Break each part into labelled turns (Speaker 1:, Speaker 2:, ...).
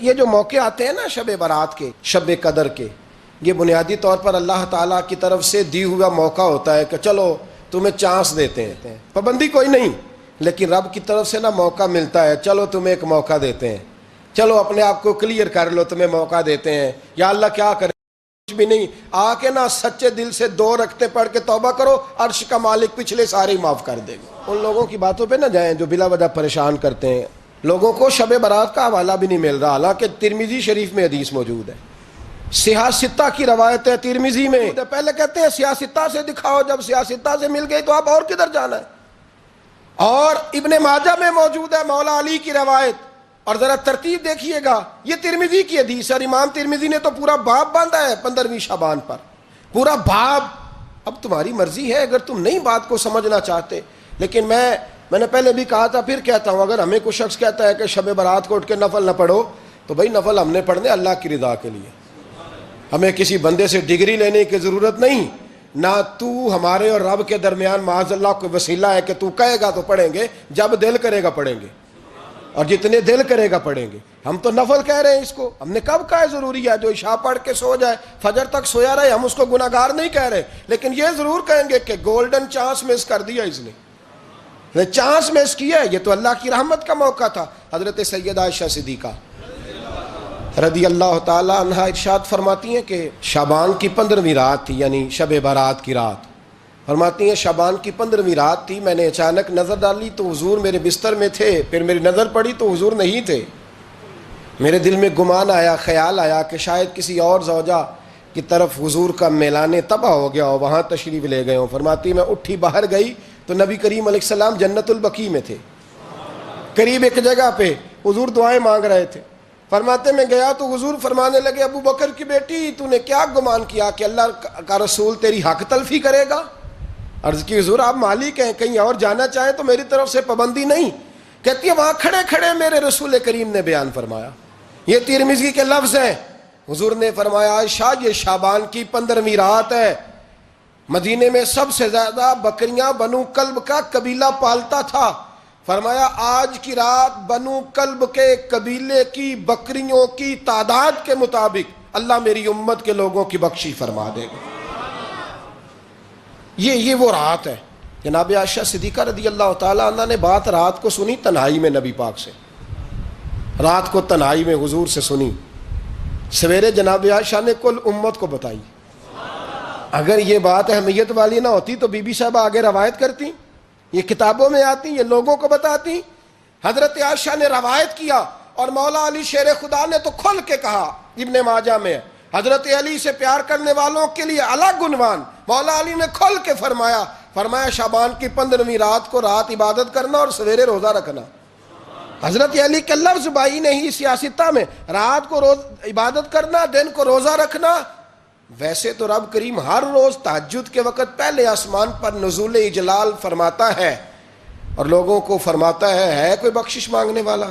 Speaker 1: یہ جو موقع آتے ہیں نا شب برات کے، شب قدر کے، یہ بنیادی طور پر اللہ تعالیٰ کی طرف سے دی ہوا موقع ہوتا ہے کہ چلو تمہیں چانس دیتے ہیں، پابندی کوئی نہیں، لیکن رب کی طرف سے نا موقع ملتا ہے، چلو تمہیں ایک موقع دیتے ہیں، چلو اپنے آپ کو کلیئر کر لو، تمہیں موقع دیتے ہیں، یا اللہ کیا کرے کچھ بھی نہیں، آ کے نا سچے دل سے 2 رکعتیں پڑھ کے توبہ کرو، عرش کا مالک پچھلے سارے معاف کر دے گا۔ ان لوگوں کی باتوں پہ نہ جائیں جو بلا وجہ پریشان کرتے ہیں لوگوں کو۔ شب برات کا حوالہ بھی نہیں مل رہا، حالانکہ ترمذی شریف میں حدیث موجود ہے، سیاستہ کی روایت ہے ترمذی میں۔ پہلے کہتے ہیں سیاستہ سے دکھاؤ، جب سیاستہ سے مل گئی تو آپ اور کدھر جانا ہے؟ اور ابن ماجہ میں موجود ہے مولا علی کی روایت، اور ذرا ترتیب دیکھیے گا، یہ ترمذی کی حدیث ہے، اور امام ترمذی نے تو پورا باب باندھا ہے 15ویں شعبان پر، پورا باب۔ اب تمہاری مرضی ہے اگر تم نئی بات کو سمجھنا چاہتے، لیکن میں نے پہلے بھی کہا تھا، پھر کہتا ہوں، اگر ہمیں کوئی شخص کہتا ہے کہ شب برات کو اٹھ کے نفل نہ پڑھو، تو بھائی نفل ہم نے پڑھنے اللہ کی رضا کے لیے، ہمیں کسی بندے سے ڈگری لینے کی ضرورت نہیں، نہ تو ہمارے اور رب کے درمیان معاذ اللہ کوئی وسیلہ ہے کہ تو کہے گا تو پڑھیں گے، جب دل کرے گا پڑھیں گے، اور جتنے دل کرے گا پڑھیں گے۔ ہم تو نفل کہہ رہے ہیں اس کو، ہم نے کب کہا ہے ضروری ہے جو عشاء پڑھ کے سو جائے فجر تک سویا رہے، ہم اس کو گناہ گار نہیں کہہ رہے، لیکن یہ ضرور کہیں گے کہ گولڈن چانس مس کر دیا اس نے، چانس مس کیا ہے، یہ تو اللہ کی رحمت کا موقع تھا۔ حضرت سیدہ عائشہ صدیقہ رضی اللہ تعالی عنہا ارشاد فرماتی ہیں کہ شعبان کی 15ویں رات تھی، یعنی شب برات کی رات، فرماتی ہیں شعبان کی 15ویں رات تھی، میں نے اچانک نظر ڈالی تو حضور میرے بستر میں تھے، پھر میری نظر پڑی تو حضور نہیں تھے، میرے دل میں گمان آیا، خیال آیا کہ شاید کسی اور زوجہ کی طرف حضور کا میلان طبع ہو گیا ہو، وہاں تشریف لے گئے ہوں۔ فرماتی میں اٹھی باہر گئی تو نبی کریم علیہ السلام جنت البقیع میں تھے، قریب ایک جگہ پہ حضور دعائیں مانگ رہے تھے۔ فرماتے میں گیا تو حضور فرمانے لگے، ابو بکر کی بیٹی تو نے کیا گمان کیا کہ اللہ کا رسول تیری حق تلفی کرے گا؟ عرض کی حضور آپ مالک ہیں، کہیں اور جانا چاہیں تو میری طرف سے پابندی نہیں۔ کہتی ہے وہاں کھڑے کھڑے میرے رسول کریم نے بیان فرمایا، یہ ترمذی کے لفظ ہیں، حضور نے فرمایا عائشہ یہ شعبان کی 15ویں رات ہے، مدینے میں سب سے زیادہ بکریاں بنو کلب کا قبیلہ پالتا تھا، فرمایا آج کی رات بنو کلب کے قبیلے کی بکریوں کی تعداد کے مطابق اللہ میری امت کے لوگوں کی بخشی فرما دے گا۔ یہ وہ رات ہے۔ جناب عائشہ صدیقہ رضی اللہ تعالی عنہ نے بات رات کو سنی تنہائی میں، نبی پاک سے رات کو تنہائی میں حضور سے سنی، سویرے جناب عائشہ نے کل امت کو بتائی۔ اگر یہ بات اہمیت والی نہ ہوتی تو بی بی صاحبہ آگے روایت کرتی، یہ کتابوں میں آتی، یہ لوگوں کو بتاتی۔ حضرت عائشہ نے روایت کیا، اور مولا علی شیر خدا نے تو کھل کے کہا، ابن ماجہ میں حضرت علی سے پیار کرنے والوں کے لیے الگ عنوان، مولا علی نے کھل کے فرمایا شعبان کی 15ویں رات کو رات عبادت کرنا اور سویرے روزہ رکھنا۔ حضرت علی کے لفظ بائی نہیں سیاستہ میں، رات کو روز عبادت کرنا، دن کو روزہ رکھنا۔ ویسے تو رب کریم ہر روز تہجد کے وقت پہلے آسمان پر نزول اجلال فرماتا ہے اور لوگوں کو فرماتا ہے کوئی بخشش مانگنے والا؟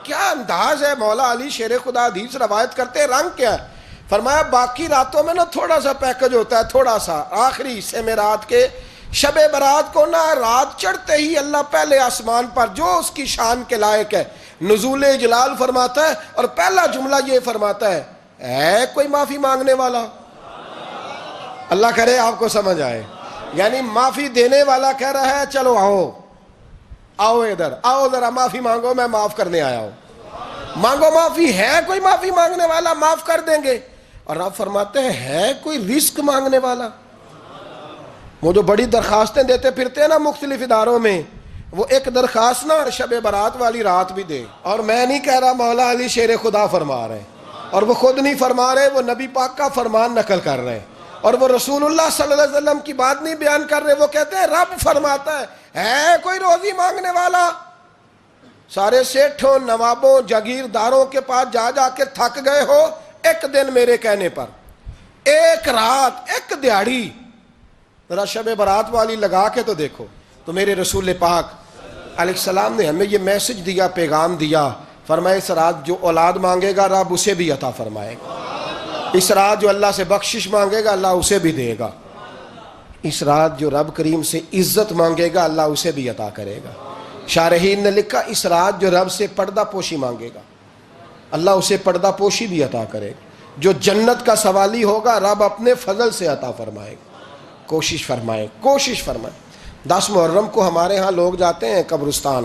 Speaker 1: کیا انداز ہے مولا علی شیر خدا حدیث روایت کرتے ہیں، رنگ کیا ہے؟ فرمایا باقی راتوں میں نا تھوڑا سا پیکج ہوتا ہے، تھوڑا سا آخری حصے میں رات کے، شب برات کو نا رات چڑھتے ہی اللہ پہلے آسمان پر جو اس کی شان کے لائق ہے نزول اجلال فرماتا ہے، اور پہلا جملہ یہ فرماتا ہے کوئی معافی مانگنے والا؟ اللہ کرے آپ کو سمجھ آئے، یعنی معافی دینے والا کہہ رہا ہے چلو آؤ ادھر آؤ ذرا معافی مانگو، میں معاف کرنے آیا ہوں، مانگو معافی، ہے کوئی معافی مانگنے والا؟ معاف کر دیں گے۔ اور آپ فرماتے ہیں ہے کوئی رزق مانگنے والا؟ وہ جو بڑی درخواستیں دیتے پھرتے ہیں نا مختلف اداروں میں، وہ ایک درخواست نا شب برات والی رات بھی دے۔ اور میں نہیں کہہ رہا، مولا علی شیر خدا فرما رہے ہیں، اور وہ خود نہیں فرما رہے، وہ نبی پاک کا فرمان نقل کر رہے ہیں، اور وہ رسول اللہ صلی اللہ علیہ وسلم کی بات نہیں بیان کر رہے، وہ کہتے ہیں رب فرماتا ہے کوئی روزی مانگنے والا؟ سارے سیٹھوں، نوابوں، جاگیرداروں کے پاس جا کے تھک گئے ہو، ایک دن میرے کہنے پر، ایک رات، ایک دیہڑی ذرا شب برات والی لگا کے تو دیکھو۔ تو میرے رسول پاک علیہ السلام نے ہمیں یہ میسج دیا، پیغام دیا، فرمائے اس رات جو اولاد مانگے گا رب اسے بھی عطا فرمائے گا، اس رات جو اللہ سے بخشش مانگے گا اللہ اسے بھی دے گا، اس رات جو رب کریم سے عزت مانگے گا اللہ اسے بھی عطا کرے گا۔ شارحین نے لکھا اس رات جو رب سے پردہ پوشی مانگے گا اللہ اسے پردہ پوشی بھی عطا کرے. جو جنت کا سوالی ہوگا رب اپنے فضل سے عطا فرمائے. کوشش فرمائیں, کوشش فرمائیں. 10 محرم کو ہمارے ہاں لوگ جاتے ہیں قبرستان,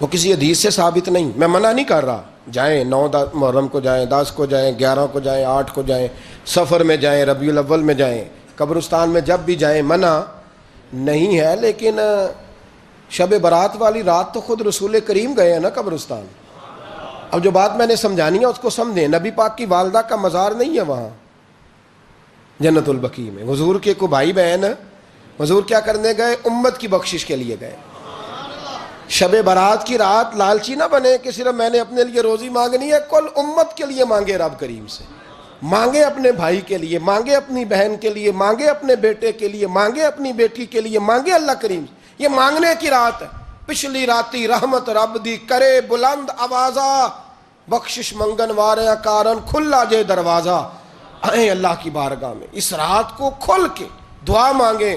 Speaker 1: وہ کسی حدیث سے ثابت نہیں, میں منع نہیں کر رہا, جائیں 9 محرم کو جائیں, 10 کو جائیں, 11 کو جائیں, 8 کو جائیں, سفر میں جائیں, ربیع الاول میں جائیں, قبرستان میں جب بھی جائیں, منع نہیں ہے. لیکن شب برات والی رات تو خود رسول کریم گئے ہیں نا قبرستان. اب جو بات میں نے سمجھانی ہے اس کو سمجھیں. نبی پاک کی والدہ کا مزار نہیں ہے وہاں جنت البقیع میں. حضور کے کو بھائی بہن, حضور کیا کرنے گئے؟ امت کی بخشش کے لیے گئے. شب برات کی رات لالچی نہ بنے کہ صرف میں نے اپنے لیے روزی مانگنی ہے, کل امت کے لیے مانگے رب کریم سے. مانگے اپنے بھائی کے لیے, مانگے اپنی بہن کے لیے, مانگے اپنے بیٹے کے لیے, مانگے اپنی بیٹی کے لیے, مانگے اللہ کریم. یہ مانگنے کی رات ہے. پچھلی راتی رحمت رب دی کرے بلند آوازہ, بخشش منگن واریاں کارن کھلا جے دروازہ. آئیں اللہ کی بارگاہ میں اس رات کو کھل کے دعا مانگیں.